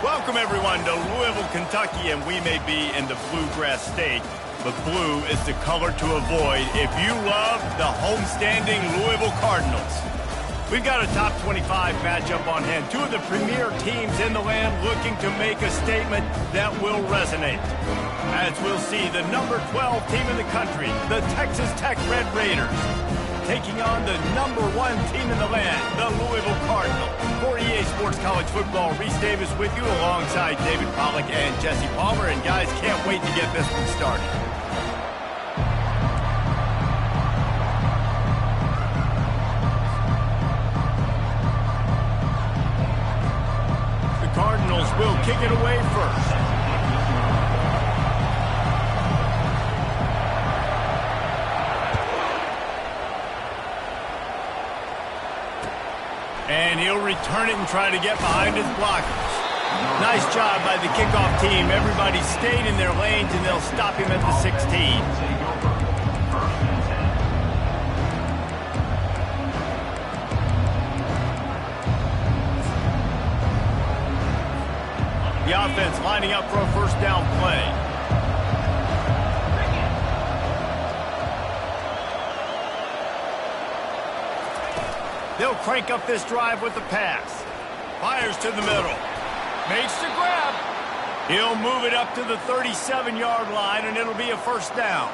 Welcome, everyone, to Louisville, Kentucky, and we may be in the Bluegrass State, but blue is the color to avoid if you love the homestanding Louisville Cardinals. We've got a top 25 matchup on hand. Two of the premier teams in the land looking to make a statement that will resonate. As we'll see, the number 12 team in the country, the Texas Tech Red Raiders, taking on the number 1 team in the land, the Louisville Cardinals. For EA Sports College Football, Reese Davis with you alongside David Pollack and Jesse Palmer. And guys, can't wait to get this one started. The Cardinals will kick it away first. And he'll return it and try to get behind his blockers. Nice job by the kickoff team. Everybody stayed in their lanes, and they'll stop him at the 16. The offense lining up for a first down play. They'll crank up this drive with the pass. Fires to the middle. Makes the grab. He'll move it up to the 37-yard line, and it'll be a first down.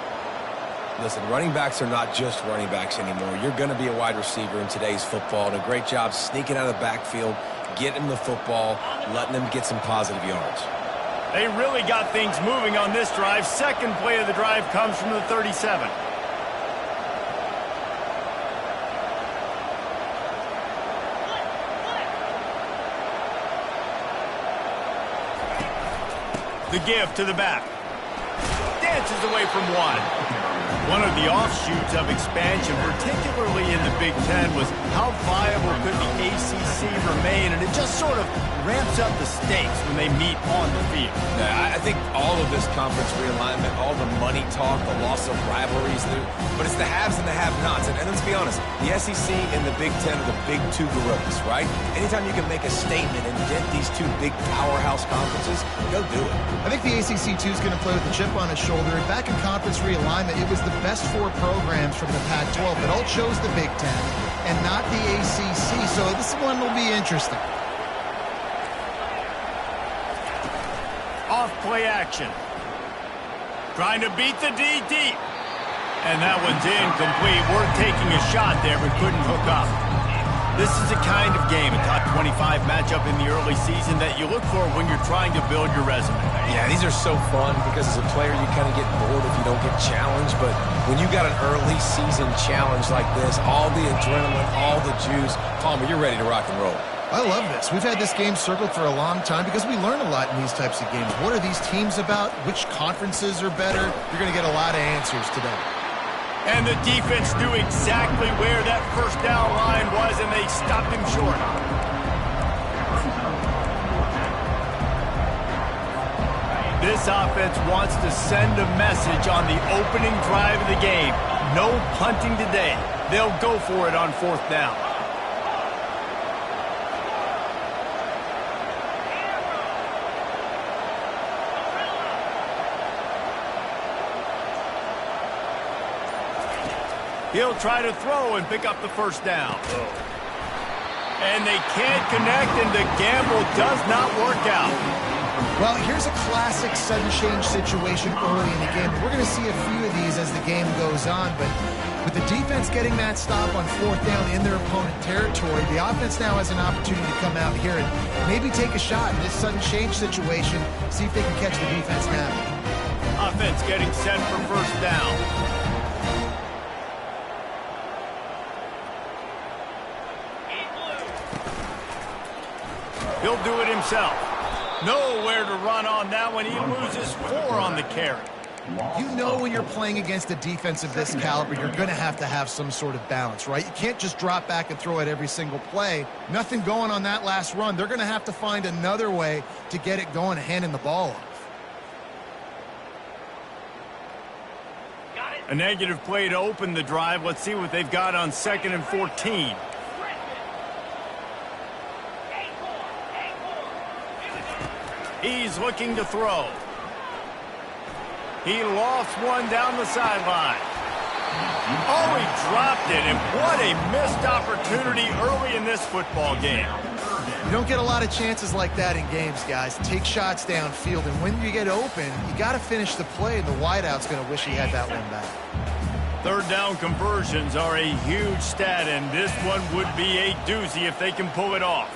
Listen, running backs are not just running backs anymore. You're going to be a wide receiver in today's football, and a great job sneaking out of the backfield, getting them the football, letting them get some positive yards. They really got things moving on this drive. Second play of the drive comes from the 37. The give to the back. Dances away from one. One of the offshoots of expansion, particularly in the Big Ten, was how viable could the ACC remain, and it just sort of ramps up the stakes when they meet on the field. Yeah, I think all of this conference realignment, all the money talk, the loss of rivalries, but it's the haves and the have-nots. And let's be honest, the SEC and the Big Ten are the big two gorillas, right? Anytime you can make a statement and dent these two big powerhouse conferences, go do it. I think the ACC, too, is going to play with a chip on his shoulder. And back in conference realignment, it was the best 4 programs from the Pac-12 that all chose the Big Ten and not the ACC. So this one will be interesting. Off play action. Trying to beat the D deep. And that one's incomplete. We're taking a shot there, but couldn't hook up. This is the kind of game, a top 25 matchup in the early season, that you look for when you're trying to build your resume. Yeah, these are so fun because as a player you kind of get bored if you don't get challenged. But when you got an early season challenge like this, all the adrenaline, all the juice, Palmer, you're ready to rock and roll. I love this. We've had this game circled for a long time because we learn a lot in these types of games. What are these teams about? Which conferences are better? You're going to get a lot of answers today. And the defense knew exactly where that first down line was, and they stopped him short. This offense wants to send a message on the opening drive of the game. No punting today. They'll go for it on fourth down. He'll try to throw and pick up the first down. And they can't connect, and the gamble does not work out. Well, here's a classic sudden change situation early in the game. We're going to see a few of these as the game goes on, but with the defense getting that stop on fourth down in their opponent territory, the offense now has an opportunity to come out here and maybe take a shot in this sudden change situation, see if they can catch the defense napping. Offense getting set for first down. He'll do it himself. Nowhere to run on that one. He loses 4 on the carry. You know when you're playing against a defense of this caliber, you're going to have some sort of balance, right? You can't just drop back and throw it every single play. Nothing going on that last run. They're going to have to find another way to get it going, handing the ball off. A negative play to open the drive. Let's see what they've got on 2nd and 14. He's looking to throw. He lost one down the sideline. Oh, he dropped it, and what a missed opportunity early in this football game. You don't get a lot of chances like that in games, guys. Take shots downfield, and when you get open, you got to finish the play, and the wideout's going to wish he had that one back. Third down conversions are a huge stat, and this one would be a doozy if they can pull it off.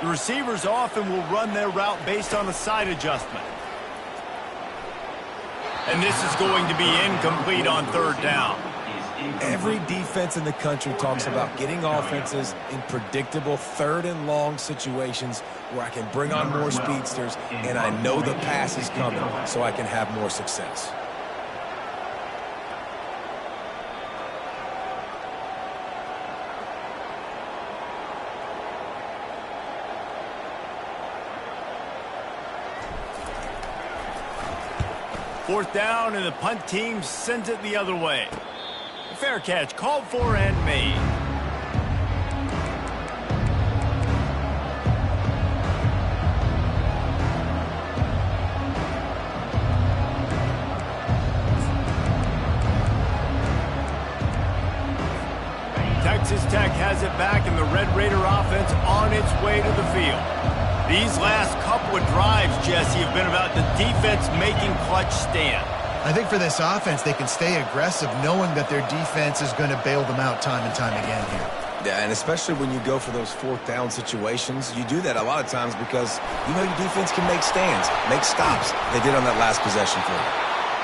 The receivers often will run their route based on a side adjustment. And this is going to be incomplete on third down. Every defense in the country talks about getting offenses in predictable third and long situations where I can bring on more speedsters and I know the pass is coming so I can have more success. Fourth down, and the punt team sends it the other way. Fair catch called for and made. Texas Tech has it back, and the Red Raider offense on its way to the field. These last couple of drives, Jesse, have been about the defense making clutch stand. I think for this offense, they can stay aggressive knowing that their defense is going to bail them out time and time again here. Yeah, and especially when you go for those fourth down situations, you do that a lot of times because you know your defense can make stands, make stops. They did on that last possession for you.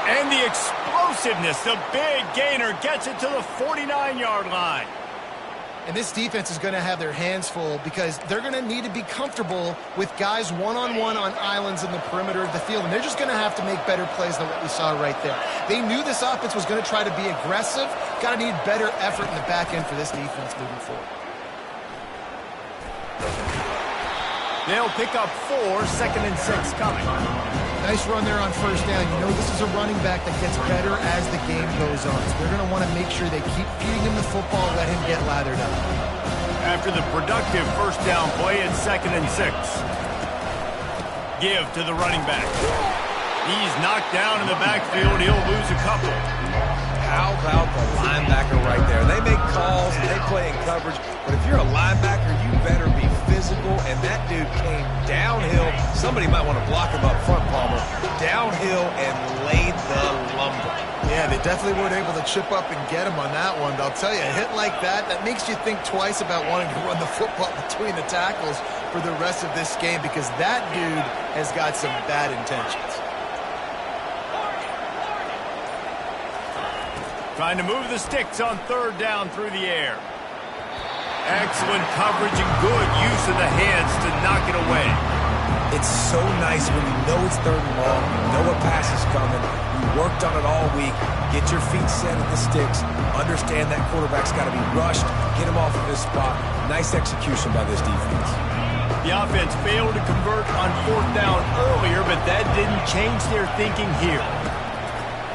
And the explosiveness, the big gainer gets it to the 49-yard line. And this defense is going to have their hands full because they're going to need to be comfortable with guys one-on-one on islands in the perimeter of the field. And they're just going to have to make better plays than what we saw right there. They knew this offense was going to try to be aggressive. Got to need better effort in the back end for this defense moving forward. They'll pick up 4, 2nd and 6 coming. Nice run there on first down. You know this is a running back that gets better as the game goes on. So they're going to want to make sure they keep feeding him the football, let him get lathered up. After the productive first down play, it's 2nd and 6. Give to the running back. He's knocked down in the backfield. He'll lose a couple. How about the linebacker right there? They make calls and they play in coverage, but if you're a linebacker, you better be physical, and that dude came downhill. Somebody might want to block him up front, Palmer. Downhill and laid the lumber. Yeah, they definitely weren't able to chip up and get him on that one. But I'll tell you, a hit like that makes you think twice about wanting to run the football between the tackles for the rest of this game because that dude has got some bad intentions. Trying to move the sticks on third down through the air. Excellent coverage and good use of the hands to knock it away. It's so nice when you know it's third and long, you know a pass is coming, you worked on it all week, get your feet set at the sticks, understand that quarterback's got to be rushed, get him off of his spot. Nice execution by this defense. The offense failed to convert on fourth down earlier, but that didn't change their thinking here.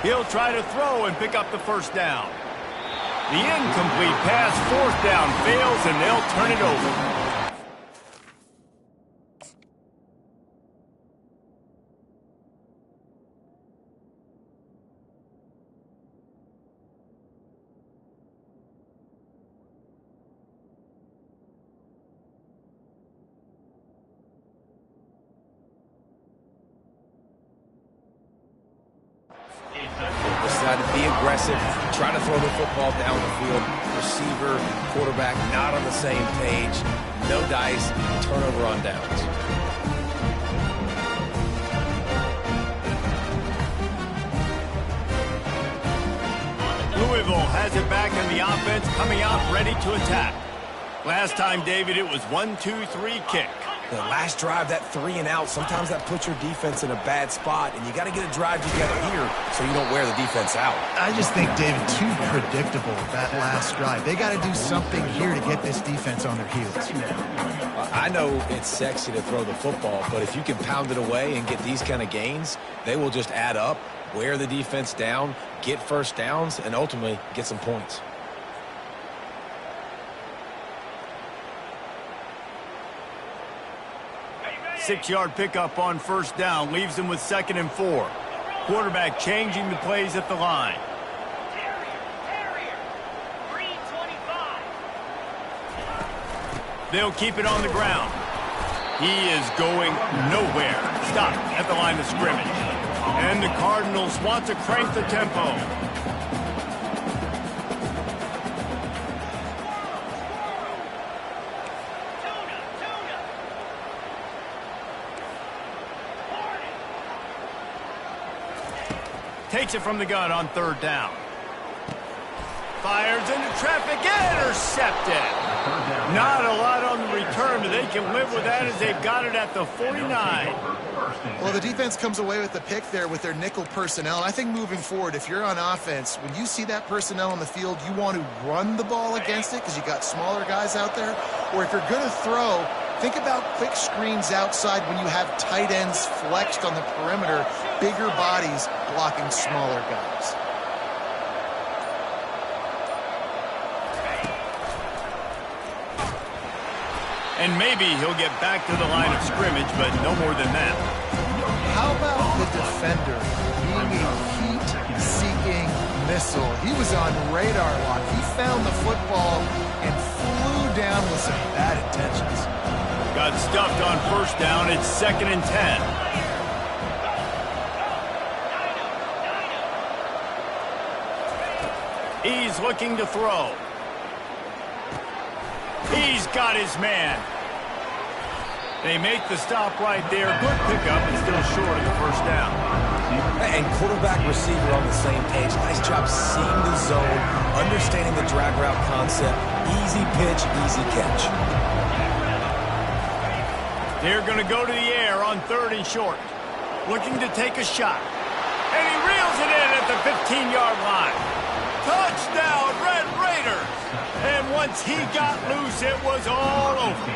He'll try to throw and pick up the first down. The incomplete pass, fourth down, fails, and they'll turn it over. Decided to be aggressive, try to throw the football down the field. Receiver, quarterback, not on the same page. No dice, turnover on downs. Louisville has it back in the offense, coming out ready to attack. Last time, David, it was 1-2-3 kick. The last drive, that 3 and out, sometimes that puts your defense in a bad spot, and you got to get a drive together here so you don't wear the defense out. I just think, David, too predictable, that last drive. They got to do something here to get this defense on their heels. I know it's sexy to throw the football, but if you can pound it away and get these kind of gains, they will just add up, wear the defense down, get first downs, and ultimately get some points. 6-yard pickup on first down leaves them with 2nd and 4. Quarterback changing the plays at the line. They'll keep it on the ground. He is going nowhere. Stop at the line of scrimmage. And the Cardinals want to crank the tempo. Takes it from the gun on 3rd down. Fires into traffic, intercepted. Not a lot on the return, but they can live with that as they've got it at the 49. Well, the defense comes away with the pick there with their nickel personnel. And I think moving forward, if you're on offense, when you see that personnel on the field, you want to run the ball against it because you got smaller guys out there. Or if you're going to throw, think about quick screens outside when you have tight ends flexed on the perimeter, bigger bodies blocking smaller guys. And maybe he'll get back to the line of scrimmage, but no more than that. How about the defender being a heat-seeking missile? He was on radar lock. He found the football and flew down with some bad intentions. Got stuffed on first down. It's 2nd and 10. He's looking to throw. He's got his man. They make the stop right there. Good pickup, but still short of the first down. And quarterback receiver on the same page. Nice job seeing the zone, understanding the drag route concept. Easy pitch, easy catch. They're going to go to the air on 3rd and short. Looking to take a shot. And he reels it in at the 15-yard line. Touchdown, Red Raiders! And once he got loose, it was all over.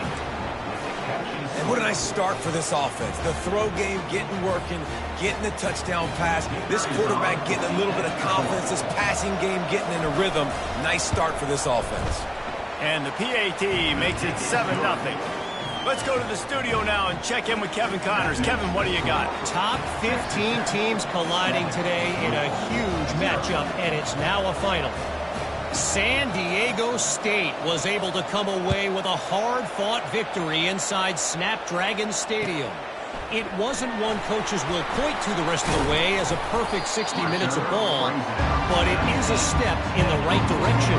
And what a nice start for this offense. The throw game getting working, getting the touchdown pass. This quarterback getting a little bit of confidence. This passing game getting in a rhythm. Nice start for this offense. And the PAT makes it 7-0. Let's go to the studio now and check in with Kevin Connors. Kevin, what do you got? Top 15 teams colliding today in a huge matchup, and it's now a final. San Diego State was able to come away with a hard-fought victory inside Snapdragon Stadium. It wasn't one coaches will point to the rest of the way as a perfect 60 minutes of ball, but it is a step in the right direction.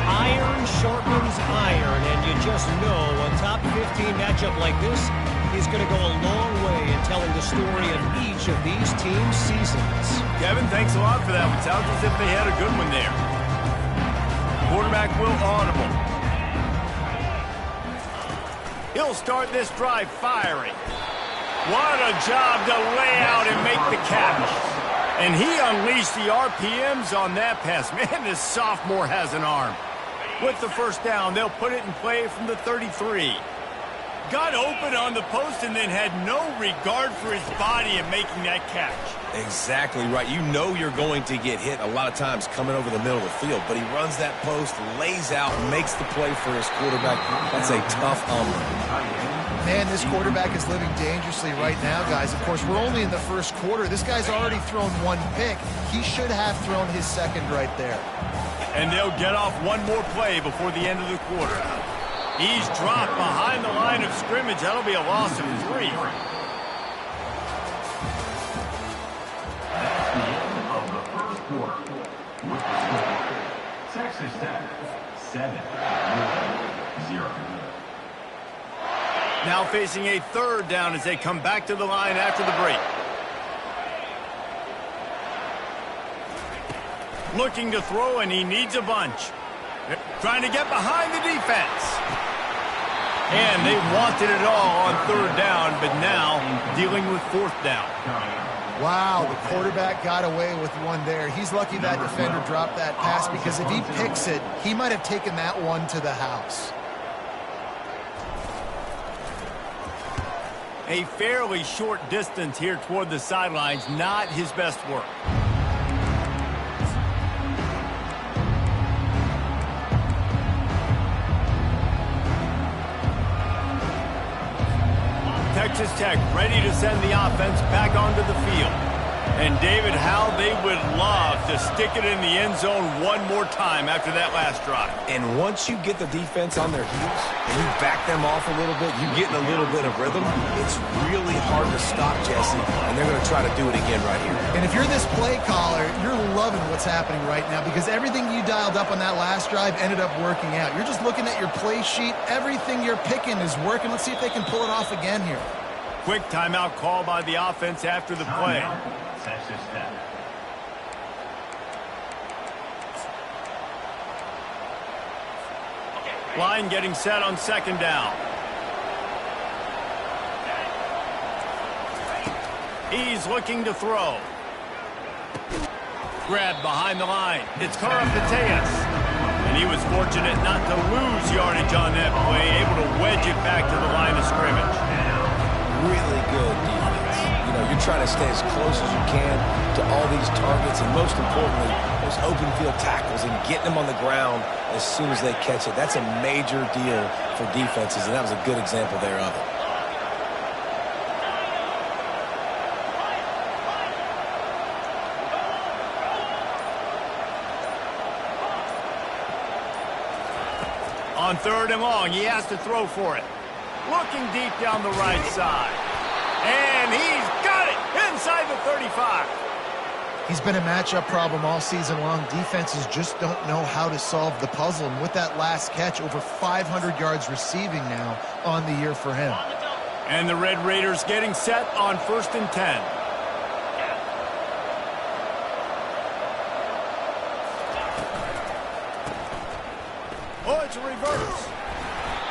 Iron sharpens iron, and you just know a top 15 matchup like this is going to go a long way in telling the story of each of these teams' seasons. Kevin, thanks a lot for that one. Sounds as if they had a good one there. Quarterback will audible. He'll start this drive firing. What a job to lay out and make the catch. And he unleashed the RPMs on that pass. Man, this sophomore has an arm. With the first down, they'll put it in play from the 33. Got open on the post and then had no regard for his body in making that catch. Exactly right. You know you're going to get hit a lot of times coming over the middle of the field, but he runs that post, lays out, makes the play for his quarterback. That's a tough Man, this quarterback is living dangerously right now, guys. Of course, we're only in the first quarter. This guy's already thrown one pick. He should have thrown his second right there. And they'll get off one more play before the end of the quarter. He's dropped behind the line of scrimmage. That'll be a loss of 3. That's the end of the first quarter. With the score, Texas Tech 7-0. Now facing a 3rd down as they come back to the line after the break. Looking to throw, and he needs a bunch. Trying to get behind the defense. And they wanted it all on 3rd down, but now dealing with 4th down. Wow, the quarterback got away with one there. He's lucky that defender dropped that pass because if he picks it, he might have taken that one to the house. A fairly short distance here toward the sidelines, not his best work. Texas Tech ready to send the offense back onto the field. And David, how they would love to stick it in the end zone one more time after that last drive. And once you get the defense on their heels and you back them off a little bit, you get in a little bit of rhythm, it's really hard to stop, Jesse, and they're going to try to do it again right here. And if you're this play caller, you're loving what's happening right now because everything you dialed up on that last drive ended up working out. You're just looking at your play sheet. Everything you're picking is working. Let's see if they can pull it off again here. Quick timeout call by the offense after the play. Texas Tech. Line getting set on second down. He's looking to throw. Grabbed behind the line. It's Karapateas. And he was fortunate not to lose yardage on that play, able to wedge it back to the line of scrimmage. Really good defense. You know, you're trying to stay as close as you can to all these targets, and most importantly, those open field tackles and getting them on the ground as soon as they catch it. That's a major deal for defenses, and that was a good example there of it. On third and long, he has to throw for it. Looking deep down the right side. And he's got it inside the 35. He's been a matchup problem all season long. Defenses just don't know how to solve the puzzle. And with that last catch, over 500 yards receiving now on the year for him. And the Red Raiders getting set on 1st and 10. Oh, it's a reverse.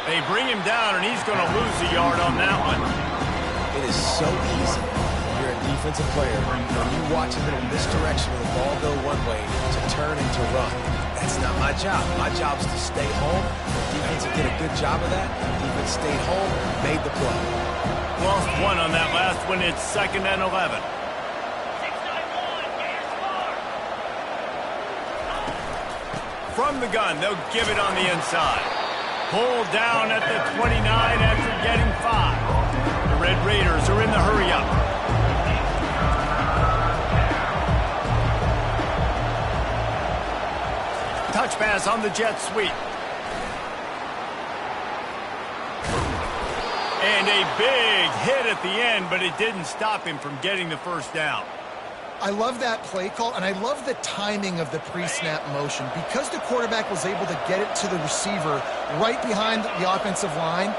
They bring him down, and he's going to lose a yard on that one. It is so easy when you're a defensive player, when you watch a little misdirection of the ball go one way, to turn and to run. That's not my job. My job is to stay home. The defense did a good job of that. The defense stayed home, made the play. Lost one on that last one. It's 2nd and 11. From the gun, they'll give it on the inside. Pulled down at the 29 after getting 5. The Red Raiders are in the hurry-up. Touch pass on the jet sweep. And a big hit at the end, but it didn't stop him from getting the first down. I love that play call, and I love the timing of the pre-snap motion. Because the quarterback was able to get it to the receiver right behind the offensive line,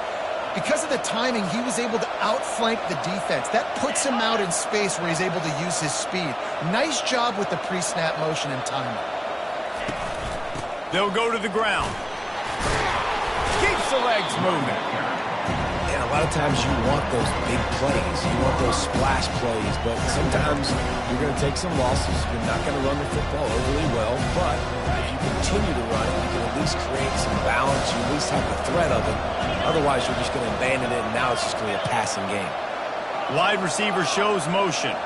because of the timing, he was able to outflank the defense. That puts him out in space where he's able to use his speed. Nice job with the pre-snap motion and timing. They'll go to the ground. Keeps the legs moving. And a lot of times you want those big plays. You want those splash plays, but sometimes you're going to take some losses. You're not going to run the football overly well, but if you continue to run it, you can at least create some balance. You at least have the threat of it. Otherwise, you're just going to abandon it, and now it's just going to be a passing game. Wide receiver shows motion.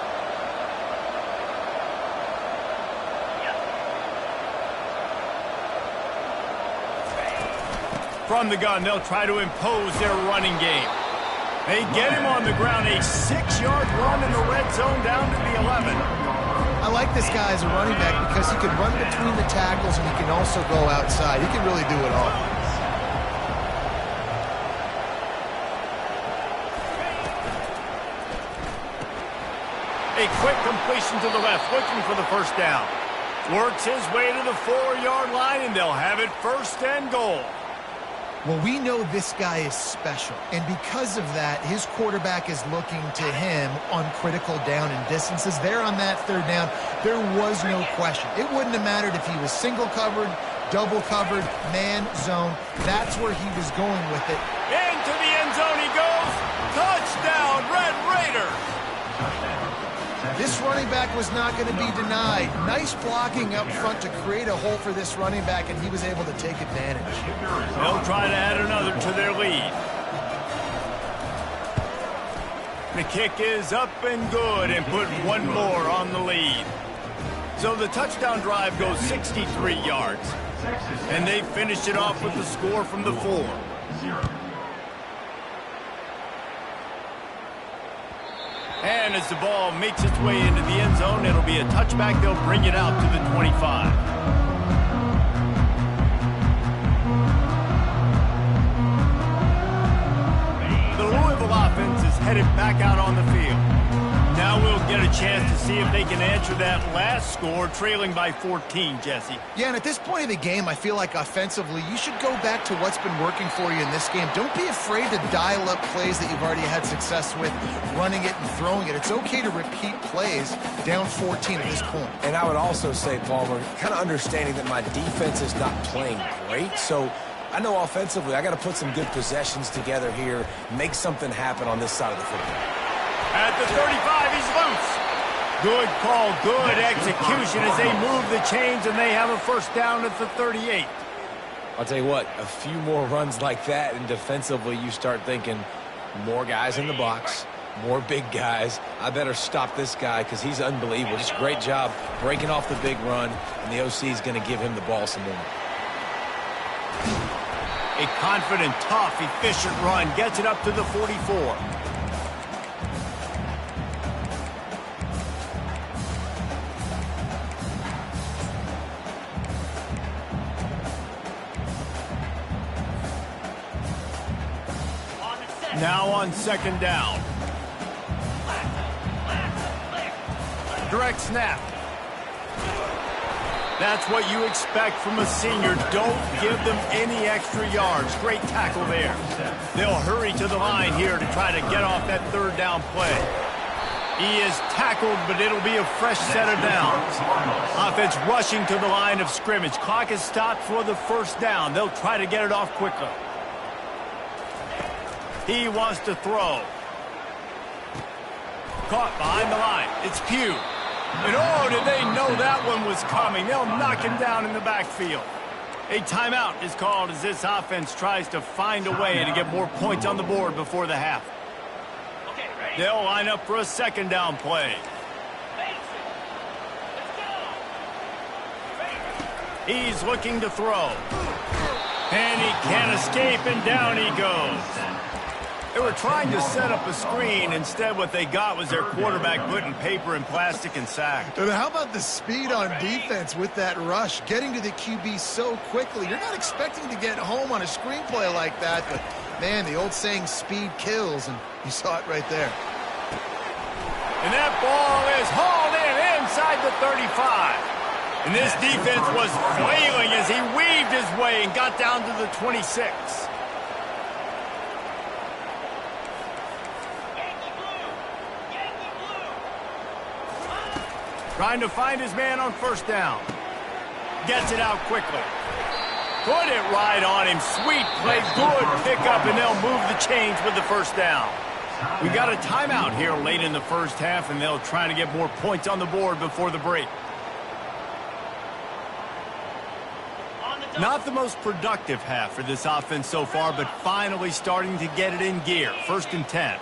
From the gun, they'll try to impose their running game. They get him on the ground, a 6-yard run in the red zone down to the 11. I like this guy as a running back because he can run between the tackles and he can also go outside. He can really do it all. A quick completion to the left, looking for the first down. Works his way to the 4-yard line, and they'll have it 1st and goal. Well, we know this guy is special, and because of that, his quarterback is looking to him on critical down and distances. There on that 3rd down, there was no question. It wouldn't have mattered if he was single covered, double covered, man zone. That's where he was going with it. Into the end zone he goes. Touchdown, Red Raiders. This running back was not going to be denied. Nice blocking up front to create a hole for this running back, and he was able to take advantage. They'll try to add another to their lead. The kick is up and good and put one more on the lead. So the touchdown drive goes 63 yards, and they finished it off with the score from the 4. And as the ball makes its way into the end zone, it'll be a touchback. They'll bring it out to the 25. The Louisville offense is headed back out on the field. Now we'll get a chance to see if they can answer that last score, trailing by 14, Jesse. Yeah, and at this point of the game, I feel like offensively, you should go back to what's been working for you in this game. Don't be afraid to dial up plays that you've already had success with, running it and throwing it. It's okay to repeat plays down 14 at this point. And I would also say, Palmer, kind of understanding that my defense is not playing great, so I know offensively I got to put some good possessions together here, make something happen on this side of the football. At the 35, he's loose. Good call, good execution as they move the chains, and they have a first down at the 38. I'll tell you what, a few more runs like that, and defensively you start thinking more guys in the box, more big guys. I better stop this guy because he's unbelievable. Just a great job breaking off the big run, and the OC is going to give him the ball some more. A confident, tough, efficient run gets it up to the 44. Now on second down. Direct snap. That's what you expect from a senior. Don't give them any extra yards. Great tackle there. They'll hurry to the line here to try to get off that third down play. He is tackled, but it'll be a fresh set of downs. Offense rushing to the line of scrimmage. Clock is stopped for the first down. They'll try to get it off quickly. He wants to throw. Caught behind the line. It's Pugh. And oh, did they know that one was coming. They'll knock him down in the backfield. A timeout is called as this offense tries to find a way to get more points on the board before the half. They'll line up for a second down play. He's looking to throw. And he can't escape, and down he goes. They were trying to set up a screen. Instead, what they got was their quarterback putting paper and plastic and sack. And how about the speed on defense with that rush, getting to the QB so quickly? You're not expecting to get home on a screenplay like that, but, man, the old saying, speed kills, and you saw it right there. And that ball is hauled in inside the 35. And this defense was flailing as he weaved his way and got down to the 26. Trying to find his man on first down. Gets it out quickly. Put it right on him. Sweet play. Good pickup, and they'll move the chains with the first down. We got a timeout here late in the first half, and they'll try to get more points on the board before the break. Not the most productive half for this offense so far, but finally starting to get it in gear. 1st and 10.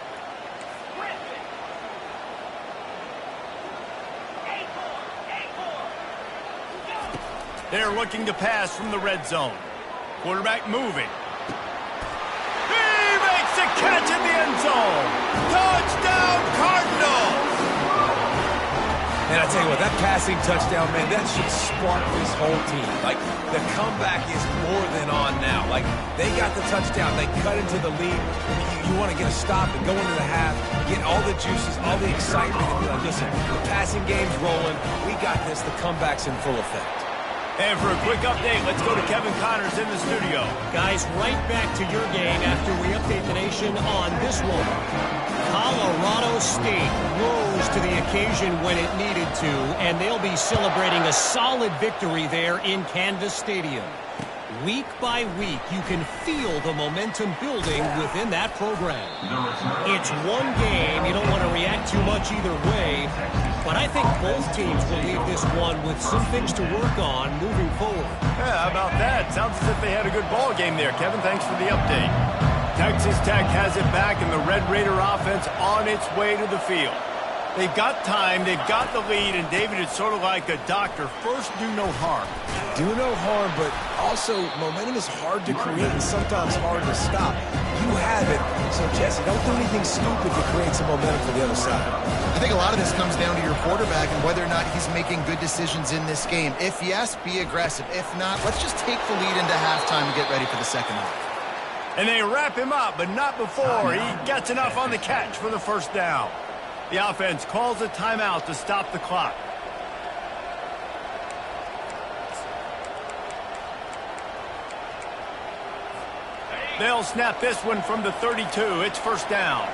They're looking to pass from the red zone. Quarterback moving. He makes a catch in the end zone. Touchdown, Cardinals! And I tell you what, that passing touchdown, man, that should spark this whole team. Like, the comeback is more than on now. Like, they got the touchdown. They cut into the lead. You want to get a stop and go into the half, get all the juices, all the excitement, and be like, listen, the passing game's rolling. We got this. The comeback's in full effect. And for a quick update, let's go to Kevin Connors in the studio. Guys, right back to your game after we update the nation on this one. Colorado State rose to the occasion when it needed to, and they'll be celebrating a solid victory there in Canvas Stadium. Week by week, you can feel the momentum building within that program. It's one game. You don't want to react too much either way, but I think both teams will leave this one with some things to work on moving forward. Yeah, how about that? Sounds as if they had a good ball game there. Kevin, thanks for the update. Texas Tech has it back, and the Red Raider offense on its way to the field. They've got time, they've got the lead, and David, it's sort of like a doctor. First, do no harm. Do no harm, but also momentum is hard to create and sometimes hard to stop. You have it. So, Jesse, don't do anything stupid to create some momentum for the other side. I think a lot of this comes down to your quarterback and whether or not he's making good decisions in this game. If yes, be aggressive. If not, let's just take the lead into halftime and get ready for the second half. And they wrap him up, but not before he gets enough on the catch for the first down. The offense calls a timeout to stop the clock. They'll snap this one from the 32. It's first down.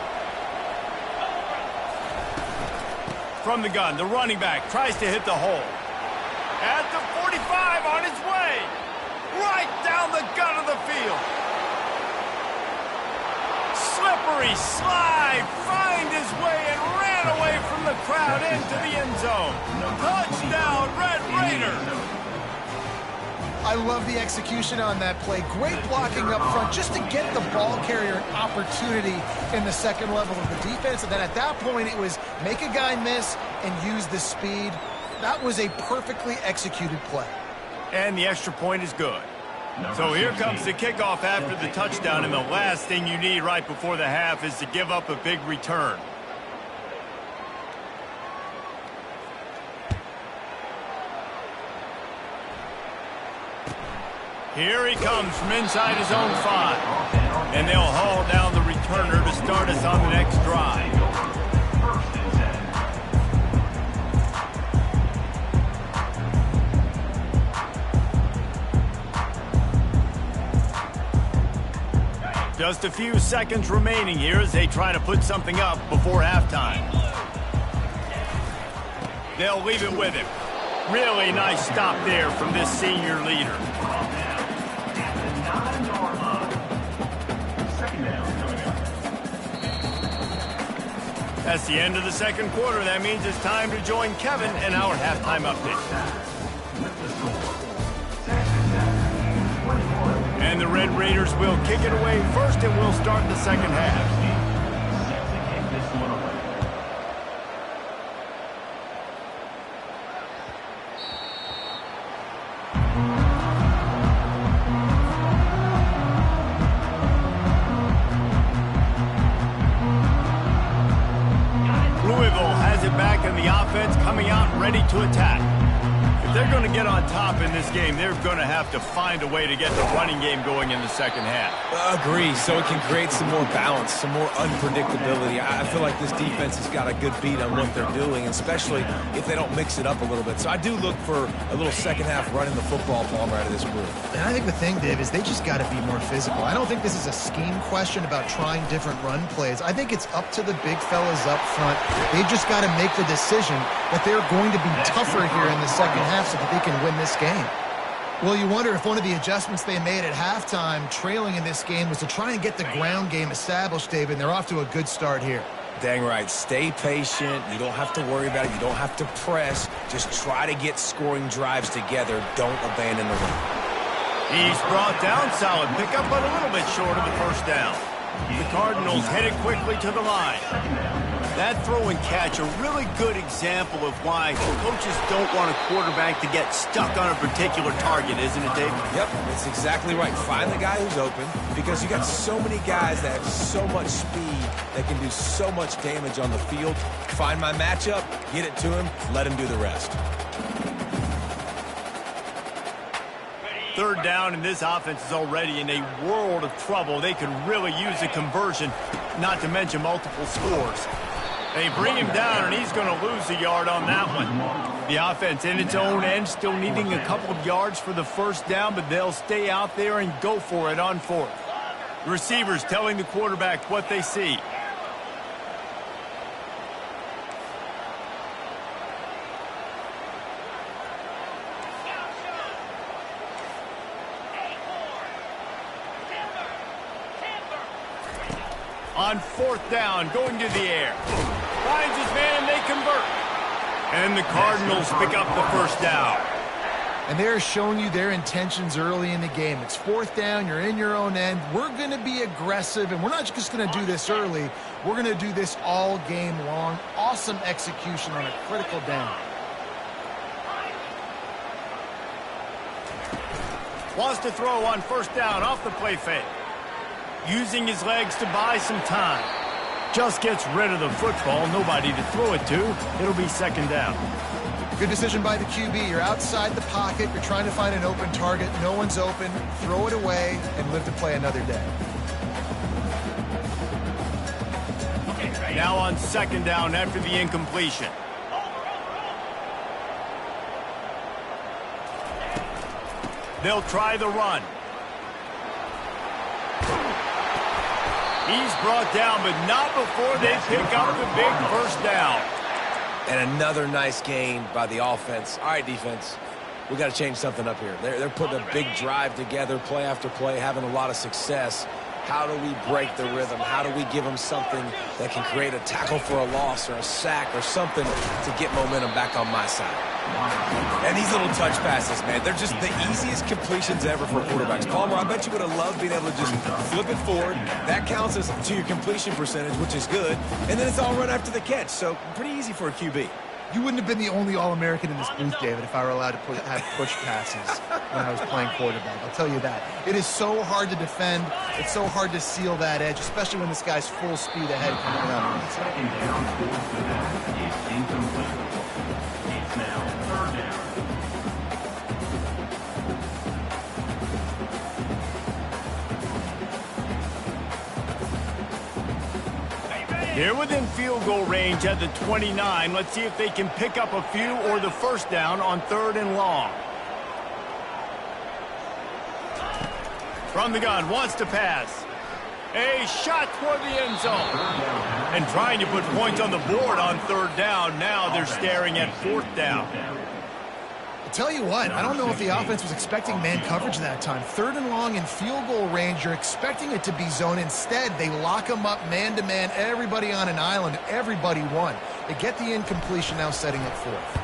From the gun, the running back tries to hit the hole. At the 45 on his way. Right down the gut of the field. Slippery slide, find his way and ran away from the crowd into the end zone. Touchdown, Red Raider. I love the execution on that play. Great blocking up front just to get the ball carrier an opportunity in the second level of the defense. And then at that point, it was make a guy miss and use the speed. That was a perfectly executed play. And the extra point is good. So here comes the kickoff after the touchdown, and the last thing you need right before the half is to give up a big return. Here he comes from inside his own 5. And they'll haul down the returner to start us on the next drive. Just a few seconds remaining here as they try to put something up before halftime. They'll leave it with him. Really nice stop there from this senior leader. That's the end of the second quarter. That means it's time to join Kevin in our halftime update. And the Red Raiders will kick it away first, and we'll start the second half. Louisville has it back, and the offense coming out ready to attack. If they're going to get on top in this game, they're going to have to find a way to get the running game going in the second half. Agree, so it can create some more balance, some more unpredictability. I feel like this defense has got a good beat on what they're doing, especially if they don't mix it up a little bit. So I do look for a little second half running the football Palmer out of this group. And I think the thing, Dave, is they just got to be more physical. I don't think this is a scheme question about trying different run plays. I think it's up to the big fellas up front. They've just got to make the decision that they're going to be tougher here in the second half so that they can win this game. Well, you wonder if one of the adjustments they made at halftime, trailing in this game, was to try and get the ground game established, David, and they're off to a good start here. Dang right. Stay patient. You don't have to worry about it. You don't have to press. Just try to get scoring drives together. Don't abandon the run. He's brought down, solid pickup, but a little bit short of the first down. The Cardinals headed quickly to the line. That throw and catch, a really good example of why coaches don't want a quarterback to get stuck on a particular target, isn't it, Dave? Yep, that's exactly right. Find the guy who's open, because you got so many guys that have so much speed that can do so much damage on the field. Find my matchup, get it to him, let him do the rest. Third down, and this offense is already in a world of trouble. They could really use a conversion, not to mention multiple scores. They bring him down, and he's going to lose a yard on that one. The offense in its own end, still needing a couple of yards for the first down, but they'll stay out there and go for it on fourth. The receivers telling the quarterback what they see. On fourth down, going to the air. Finds his man, they convert. And the Cardinals pick up the first down. And they're showing you their intentions early in the game. It's fourth down, you're in your own end. We're going to be aggressive, and we're not just going to do this early. We're going to do this all game long. Awesome execution on a critical down. Wants to throw on first down off the play fake. using his legs to buy some time. Just gets rid of the football, nobody to throw it to. It'll be second down. Good decision by the QB. You're outside the pocket. You're trying to find an open target. No one's open. Throw it away and live to play another day. Now on second down after the incompletion. They'll try the run. He's brought down, but not before they pick up the big first down. And another nice gain by the offense. All right, defense, we got to change something up here. They're putting a big drive together, play after play, having a lot of success. How do we break the rhythm? How do we give them something that can create a tackle for a loss or a sack or something to get momentum back on my side? And these little touch passes, man, they're just the easiest completions ever for quarterbacks. Palmer, I bet you would have loved being able to just flip it forward. That counts as to your completion percentage, which is good. And then it's all run after the catch, so pretty easy for a QB. You wouldn't have been the only All-American in this booth, David, if I were allowed to have push passes when I was playing quarterback. I'll tell you that. It is so hard to defend. It's so hard to seal that edge, especially when this guy's full speed ahead coming up. Second down goes to that is incomplete. It's now third down. They're within field goal range at the 29. Let's see if they can pick up a few or the first down on third and long. From the gun, wants to pass. A shot toward the end zone. And trying to put points on the board on third down. Now they're staring at fourth down. I'll tell you what, I don't know if the offense was expecting man coverage that time. Third and long in field goal range, you're expecting it to be zone. Instead, they lock them up man-to-man, everybody on an island, everybody won. They get the incompletion, now setting up fourth.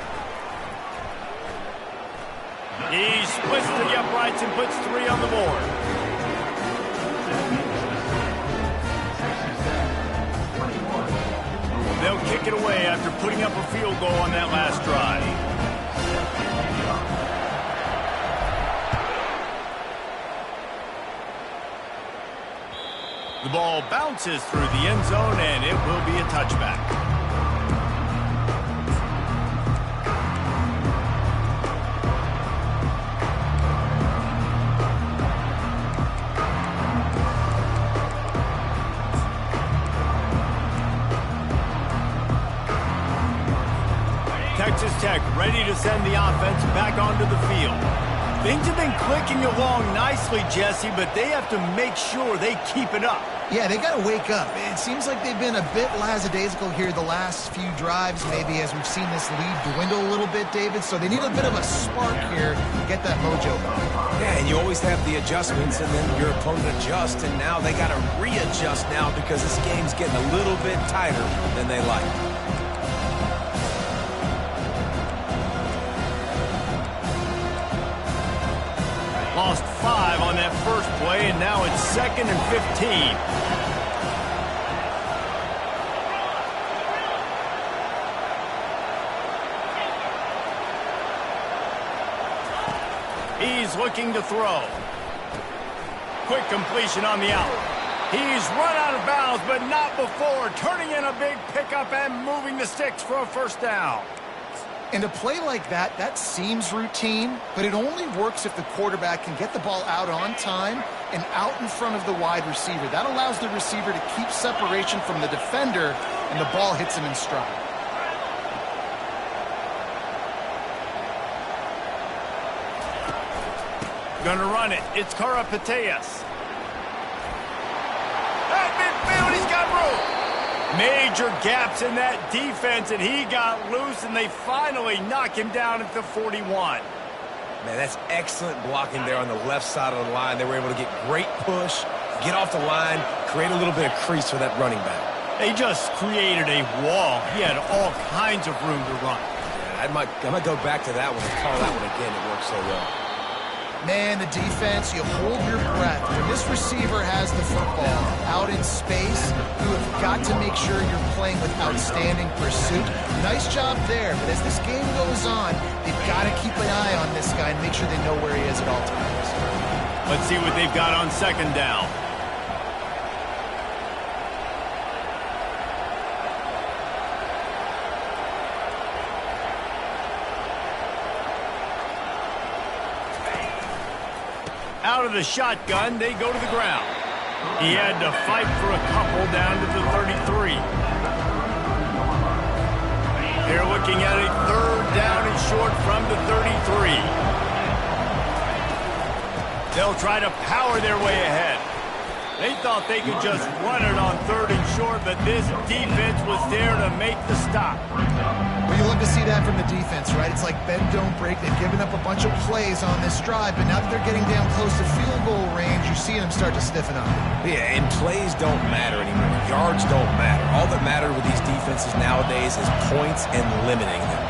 He splits to the uprights and puts 3 on the board. They'll kick it away after putting up a field goal on that last drive. The ball bounces through the end zone, and it will be a touchback. Texas Tech ready to send the offense back onto the field. Things have been clicking along nicely, Jesse, but they have to make sure they keep it up. Yeah, they got to wake up. It seems like they've been a bit lackadaisical here the last few drives, maybe as we've seen this lead dwindle a little bit, David. So they need a bit of a spark here to get that mojo back. Yeah, and you always have the adjustments, and then your opponent adjusts, and now they got to readjust now because this game's getting a little bit tighter than they like. Lost 5 on that first play, and now it's 2nd and 15. He's looking to throw. Quick completion on the out. He's run out of bounds, but not before turning in a big pickup and moving the sticks for a first down. And a play like that, that seems routine, but it only works if the quarterback can get the ball out on time and out in front of the wide receiver. That allows the receiver to keep separation from the defender, and the ball hits him in stride. Gonna run it. It's Karapateas. At midfield, he's got room. Major gaps in that defense, and he got loose, and they finally knock him down at the 41. Man, that's excellent blocking there on the left side of the line. They were able to get great push, get off the line, create a little bit of crease for that running back. They just created a wall. He had all kinds of room to run. I might go back to that one and call that one again. It worked so well. Man, the defense, you hold your breath. When this receiver has the football out in space, you have got to make sure you're playing with outstanding pursuit. Nice job there, but as this game goes on, they've got to keep an eye on this guy and make sure they know where he is at all times. Let's see what they've got on second down. Out of the shotgun, they go to the ground. He had to fight for a couple down to the 33. They're looking at a third down and short from the 33. They'll try to power their way ahead. They thought they could just run it on third and short, but this defense was there to make the stop. Well, you love to see that from the defense, right? It's like bend, don't break. They've given up a bunch of plays on this drive, but now that they're getting down close to field goal range, you're seeing them start to stiffen up. Yeah, and plays don't matter anymore. Yards don't matter. All that matters with these defenses nowadays is points and limiting them.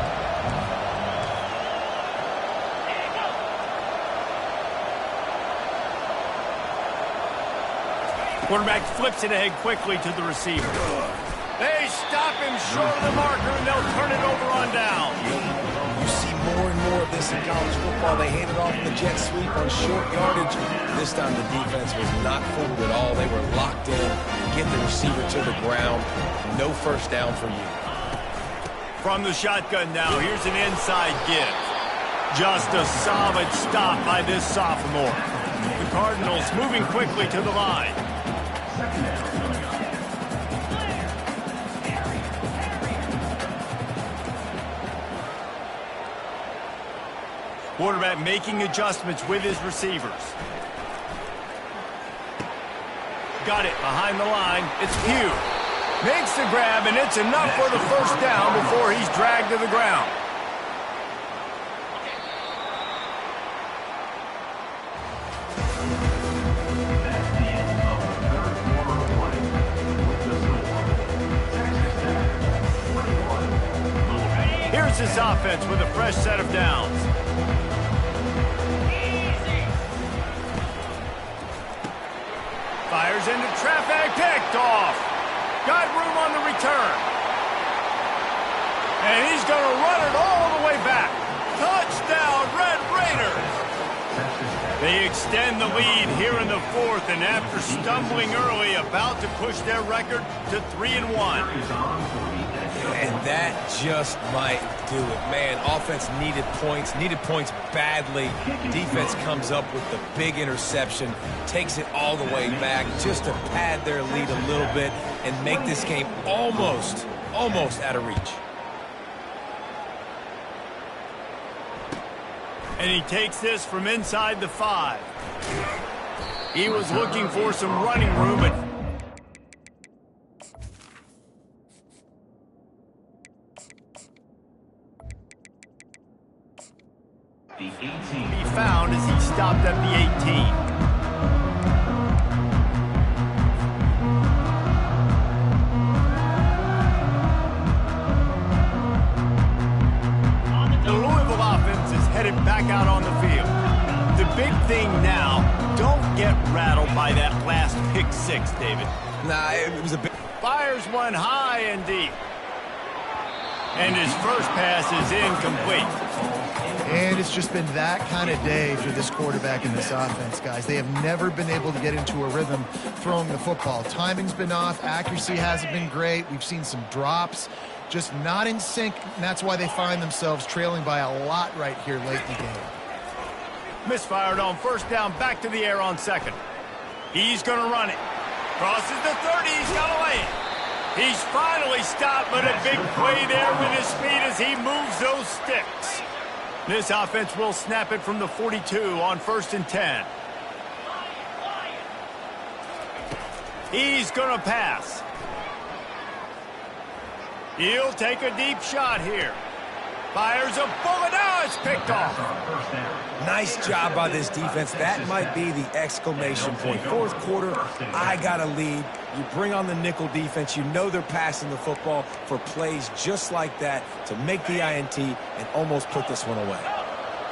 Quarterback flips it ahead quickly to the receiver. They stop him short of the marker, and they'll turn it over on down. You see more and more of this in college football. They hand it off in the jet sweep on short yardage. This time the defense was not fooled at all. They were locked in, get the receiver to the ground. No first down for you. From the shotgun now, here's an inside give. Just a solid stop by this sophomore. The Cardinals moving quickly to the line. Quarterback making adjustments with his receivers. Got it behind the line. It's Pugh. Makes the grab, and it's enough for the first down before he's dragged to the ground. Here's this offense with a fresh set of downs. Fires into traffic, picked off. Got room on the return. And he's going to run it all the way back. Touchdown, Red Raiders. They extend the lead here in the fourth, and after stumbling early, about to push their record to 3-1. And that just might do it. Man, offense needed points badly. Defense comes up with the big interception, takes it all the way back just to pad their lead a little bit and make this game almost out of reach. And he takes this from inside the 5. He was looking for some running room, but The 18. he found as he stopped at the 18. The Louisville offense is headed back out on the field. The big thing now, don't get rattled by that last pick 6, David. Nah, it was a big... Fires one high and deep. And his first pass is incomplete. And it's just been that kind of day for this quarterback and this offense, guys. They have never been able to get into a rhythm throwing the football. Timing's been off. Accuracy hasn't been great. We've seen some drops. Just not in sync, and that's why they find themselves trailing by a lot right here late in the game. Misfired on first down, back to the air on second. He's going to run it. Crosses the 30, he's got to lay it. He's finally stopped, but a big play there with his speed as he moves those sticks. This offense will snap it from the 42 on 1st and 10. He's going to pass. He'll take a deep shot here. Fires a bullet. Now it's picked off. Nice job by this defense. That might be the exclamation point. Fourth quarter, I got a lead. You bring on the nickel defense. You know they're passing the football for plays just like that to make the INT and almost put this one away.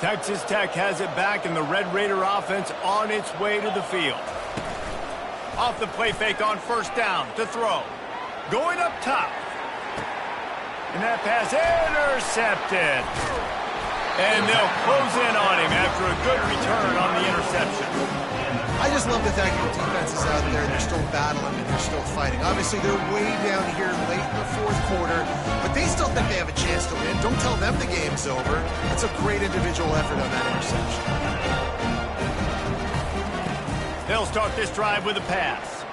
Texas Tech has it back, and the Red Raider offense on its way to the field. Off the play fake on first down to throw. Going up top. And that pass intercepted. And they'll close in on him after a good return on the interception. I just love the fact that the defense is out there and they're still battling and they're still fighting. Obviously, they're way down here late in the fourth quarter, but they still think they have a chance to win. Don't tell them the game's over. That's a great individual effort on that interception. They'll start this drive with a pass.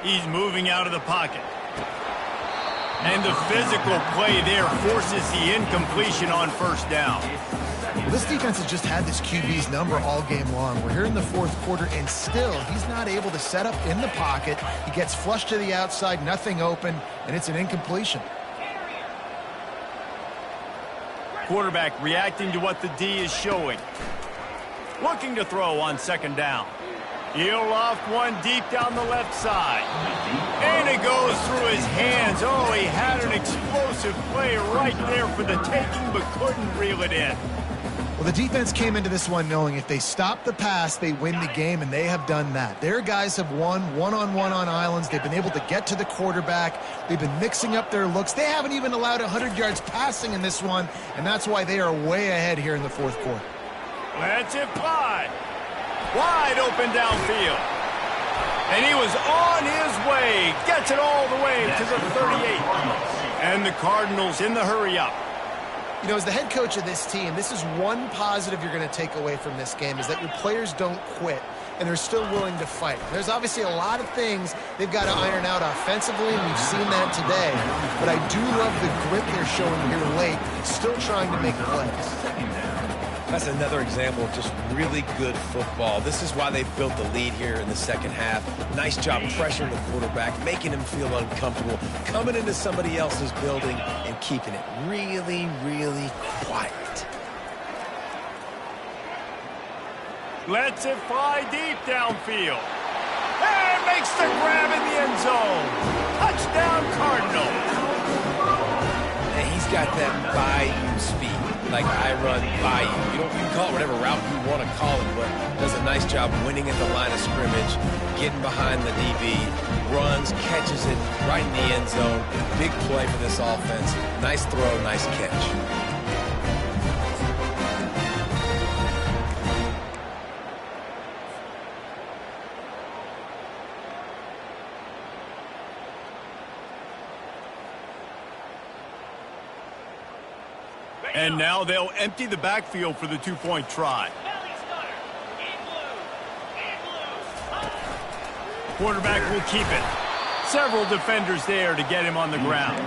He's moving out of the pocket. And the physical play there forces the incompletion on first down. Well, this defense has just had this QB's number all game long. We're here in the fourth quarter, and still he's not able to set up in the pocket. He gets flushed to the outside, nothing open, and it's an incompletion. Quarterback reacting to what the D is showing. Looking to throw on second down. He'll loft one deep down the left side. And it goes through his hands. Oh, he had an explosive play right there for the taking, but couldn't reel it in. Well, the defense came into this one knowing if they stop the pass, they win the game, and they have done that. Their guys have won one-on-one on islands. They've been able to get to the quarterback. They've been mixing up their looks. They haven't even allowed 100 yards passing in this one, and that's why they are way ahead here in the fourth quarter. Let's it fly. Wide open downfield. And he was on his way. Gets it all the way to the 38. And the Cardinals in the hurry-up. You know, as the head coach of this team, this is one positive you're going to take away from this game, is that your players don't quit, and they're still willing to fight. There's obviously a lot of things they've got to iron out offensively, and we've seen that today. But I do love the grit they're showing here late, still trying to make plays. That's another example of just really good football. This is why they built the lead here in the second half. Nice job pressuring the quarterback, making him feel uncomfortable, coming into somebody else's building and keeping it really, really quiet. Lets it fly deep downfield. And makes the grab in the end zone. Touchdown, Cardinals. And he's got that bayou speed. Like I run by you. You can call it whatever route you want to call it, but does a nice job winning at the line of scrimmage, getting behind the DB, runs, catches it right in the end zone. Big play for this offense. Nice throw, nice catch. And now they'll empty the backfield for the two-point try. Quarterback will keep it. Several defenders there to get him on the ground.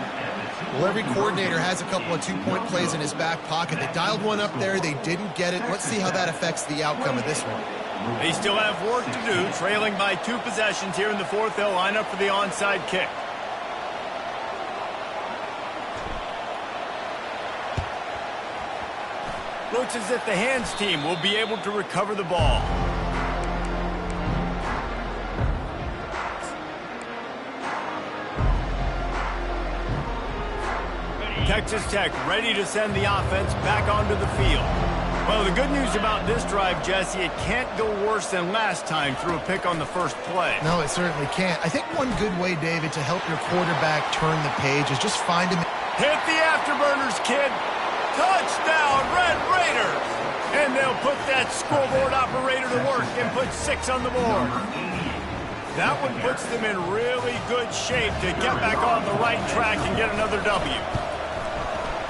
Well, every coordinator has a couple of two-point plays in his back pocket. They dialed one up there. They didn't get it. Let's see how that affects the outcome of this one. They still have work to do. Trailing by 2 possessions here in the fourth. They'll line up for the onside kick. Looks as if the hands team will be able to recover the ball. Texas Tech ready to send the offense back onto the field. Well, the good news about this drive, Jesse, it can't go worse than last time through a pick on the first play. No, it certainly can't. I think one good way, David, to help your quarterback turn the page is just find him. Hit the afterburners, kid. Touchdown, Red Raiders! And they'll put that scoreboard operator to work and put 6 on the board. That one puts them in really good shape to get back on the right track and get another W.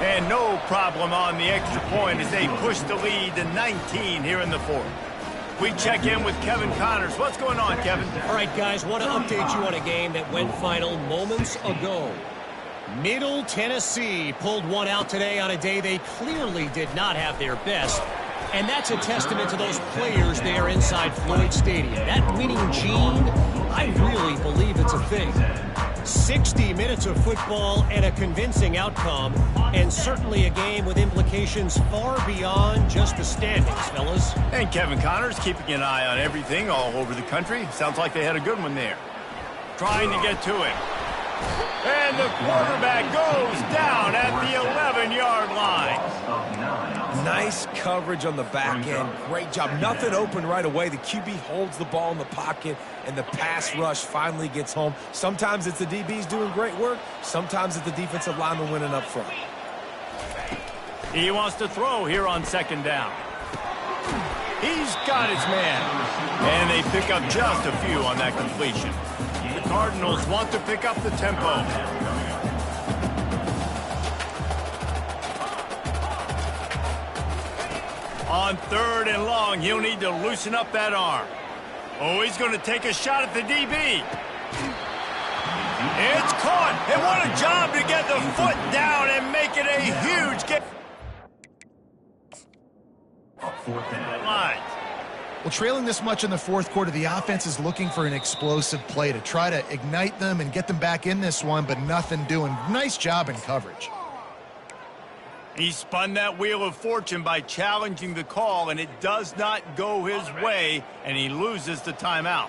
And no problem on the extra point as they push the lead to 19 here in the fourth. We check in with Kevin Connors. What's going on, Kevin? All right, guys, want to update you on a game that went final moments ago. Middle Tennessee pulled one out today on a day they clearly did not have their best. And that's a testament to those players there inside Floyd Stadium. That winning gene, I really believe it's a thing. 60 minutes of football and a convincing outcome, and certainly a game with implications far beyond just the standings, fellas. And Kevin Connors keeping an eye on everything all over the country. Sounds like they had a good one there. Trying to get to him. And the quarterback goes down at the 11-yard line. Nice coverage on the back end. Great job. Nothing open right away. The QB holds the ball in the pocket, and the pass rush finally gets home. Sometimes it's the DBs doing great work. Sometimes it's the defensive lineman winning up front. He wants to throw here on second down. He's got his man. And they pick up just a few on that completion. The Cardinals want to pick up the tempo. On 3rd and long, he'll need to loosen up that arm. Oh, he's going to take a shot at the DB. It's caught. And what a job to get the foot down and make it a huge game. Fourth down. Line. Well, trailing this much in the fourth quarter, the offense is looking for an explosive play to try to ignite them and get them back in this one, but nothing doing. Nice job in coverage. He spun that wheel of fortune by challenging the call, and it does not go his way, and he loses the timeout.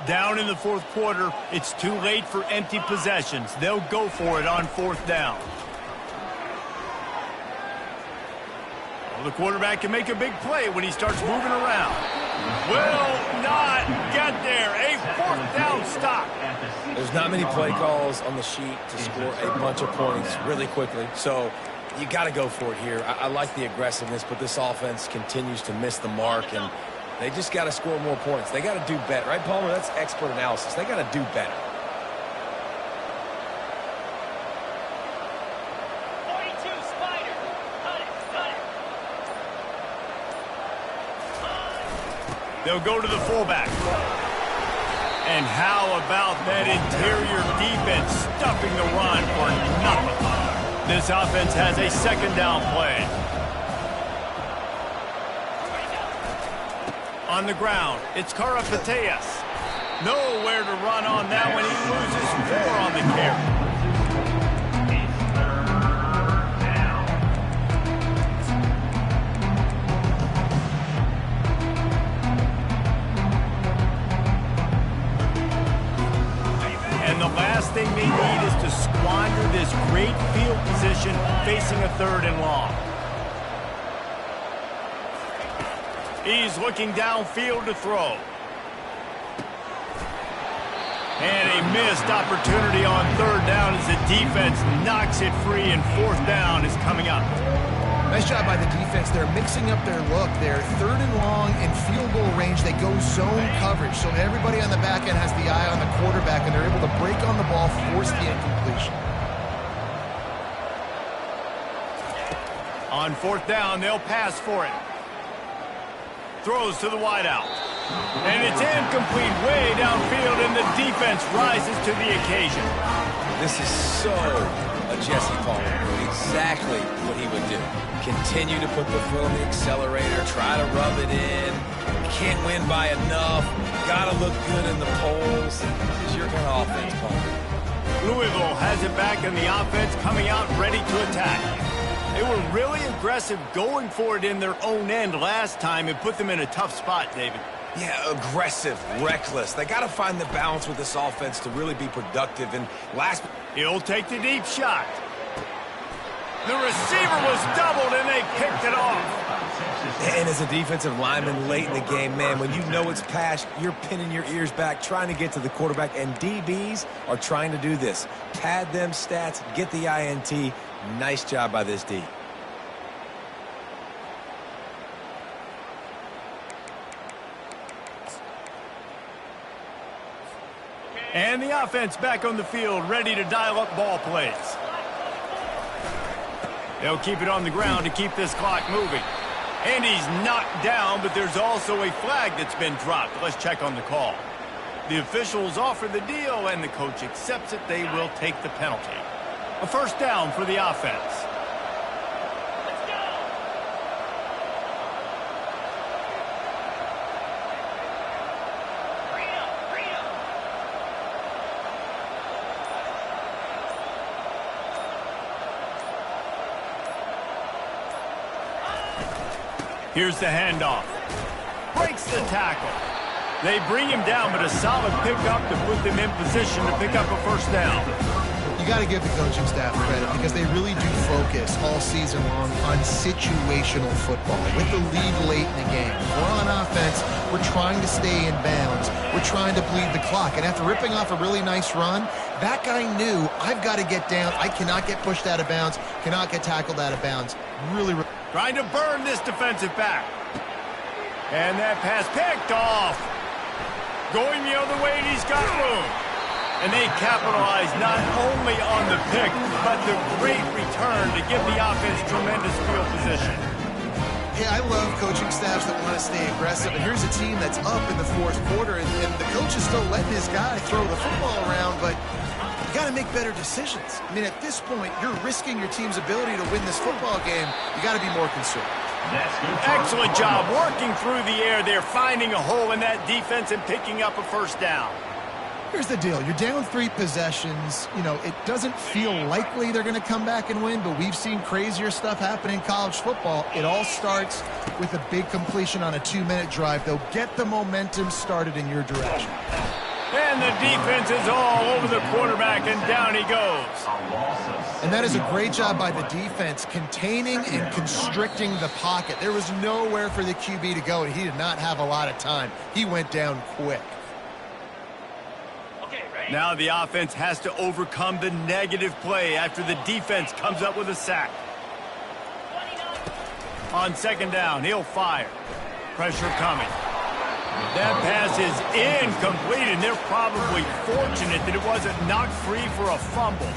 Down in the fourth quarter, it's too late for empty possessions. They'll go for it on fourth down. Well, the quarterback can make a big play when he starts moving around. Will not get there. A fourth down stop. There's not many play calls on the sheet to score a bunch of points really quickly, so you got to go for it here. I like the aggressiveness, but this offense continues to miss the mark, and they just got to score more points. They got to do better, right, Palmer? That's expert analysis. They got to do better. 42 Spider. Cut it. They'll go to the fullback. And how about that interior defense stuffing the run for nothing? This offense has a second down play. On the ground, it's Karapateas. Nowhere to run on that one. He loses 4 on the carry. And the last thing they need is to squander this great field position facing a 3rd and long. He's looking downfield to throw. And a missed opportunity on 3rd down as the defense knocks it free, and 4th down is coming up. Nice job by the defense. They're mixing up their look. They're 3rd and long in field goal range. They go zone coverage, so everybody on the back end has the eye on the quarterback, and they're able to break on the ball, force the incompletion. On 4th down, they'll pass for it. Throws to the wideout. And it's incomplete way downfield, and the defense rises to the occasion. This is so a Jesse Palmer. Exactly what he would do. Continue to put the foot on the accelerator, try to rub it in. Can't win by enough. Got to look good in the polls. This is your kind of offense, Palmer. Louisville has it back in the offense, coming out ready to attack. They were really aggressive going for it in their own end last time and put them in a tough spot, David. Yeah, aggressive, reckless. They got to find the balance with this offense to really be productive. And last... He'll take the deep shot. The receiver was doubled, and they picked it off. And as a defensive lineman late in the game, man, when you know it's pass, you're pinning your ears back, trying to get to the quarterback, and DBs are trying to do this. Pad them stats, get the INT. Nice job by this D. And the offense back on the field, ready to dial up ball plays. They'll keep it on the ground to keep this clock moving. And he's knocked down, but there's also a flag that's been dropped. Let's check on the call. The officials offer the deal, and the coach accepts it. They will take the penalty. A 1st down for the offense. Here's the handoff. Breaks the tackle. They bring him down, but a solid pickup to put them in position to pick up a 1st down. You got to give the coaching staff credit because they really do focus all season long on situational football with the lead late in the game. We're on offense. We're trying to stay in bounds. We're trying to bleed the clock. And after ripping off a really nice run, that guy knew, I've got to get down. I cannot get pushed out of bounds, cannot get tackled out of bounds. Really trying to burn this defensive back. And that pass picked off. Going the other way, and he's got room. And they capitalize not only on the pick, but the great return to give the offense tremendous field position. Hey, I love coaching staffs that want to stay aggressive, and here's a team that's up in the fourth quarter, and the coach is still letting his guy throw the football around, but you got to make better decisions. I mean, at this point, you're risking your team's ability to win this football game. You got to be more conservative. Excellent job working through the air there, finding a hole in that defense and picking up a first down. Here's the deal. You're down 3 possessions. You know, it doesn't feel likely they're going to come back and win, but we've seen crazier stuff happen in college football. It all starts with a big completion on a 2-minute drive. They'll get the momentum started in your direction. And the defense is all over the quarterback, and down he goes. And that is a great job by the defense, containing and constricting the pocket. There was nowhere for the QB to go, and he did not have a lot of time. He went down quick. Now the offense has to overcome the negative play after the defense comes up with a sack. On second down, he'll fire. Pressure coming. That pass is incomplete, and they're probably fortunate that it wasn't knocked free for a fumble.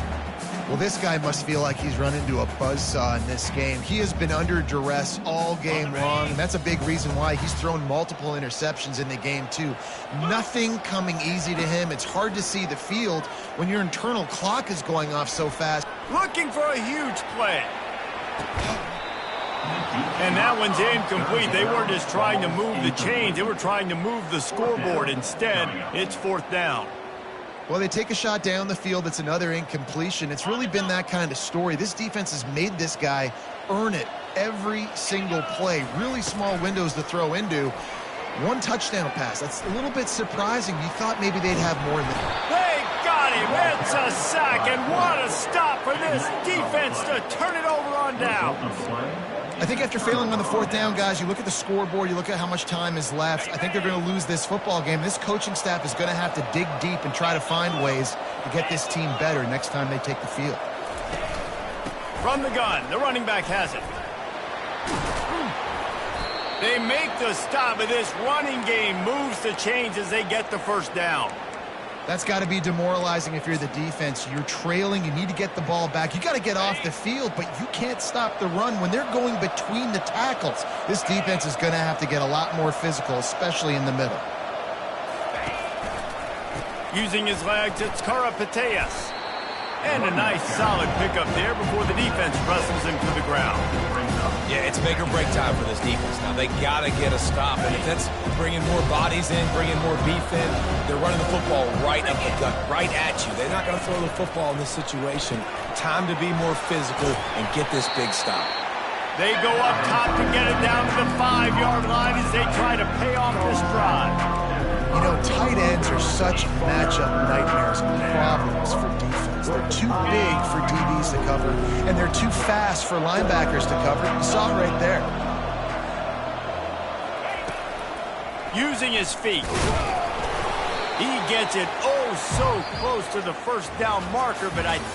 Well, this guy must feel like he's run into a buzzsaw in this game. He has been under duress all game long, and that's a big reason why he's thrown multiple interceptions in the game, too. Nothing coming easy to him. It's hard to see the field when your internal clock is going off so fast. Looking for a huge play. And that one's incomplete. They weren't just trying to move the chains. They were trying to move the scoreboard. Instead, it's fourth down. Well, they take a shot down the field. It's another incompletion. It's really been that kind of story. This defense has made this guy earn it every single play. Really small windows to throw into. 1 touchdown pass. That's a little bit surprising. You thought maybe they'd have more than that. They got him. It's a sack, and what a stop for this defense to turn it over on down. I think after failing on the fourth down, guys, you look at the scoreboard, you look at how much time is left. I think they're going to lose this football game. This coaching staff is going to have to dig deep and try to find ways to get this team better next time they take the field. From the gun, the running back has it. They make the stop, but this running game moves the chains as they get the first down. That's got to be demoralizing if you're the defense. You're trailing. You need to get the ball back. You got to get off the field, but you can't stop the run when they're going between the tackles. This defense is going to have to get a lot more physical, especially in the middle. Using his legs, it's Karapateas. And a nice solid pickup there before the defense wrestles him to the ground. Yeah, it's make or break time for this defense. Now, they got to get a stop, and if that's bringing more bodies in, bringing more beef in, they're running the football right up the gut, right at you. They're not going to throw the football in this situation. Time to be more physical and get this big stop. They go up top to get it down to the 5-yard line as they try to pay off this drive. You know, tight ends are such matchup nightmares and problems for defense. They're too big for DBs to cover, and they're too fast for linebackers to cover. You saw it right there. Using his feet. He gets it oh so close to the first down marker, but I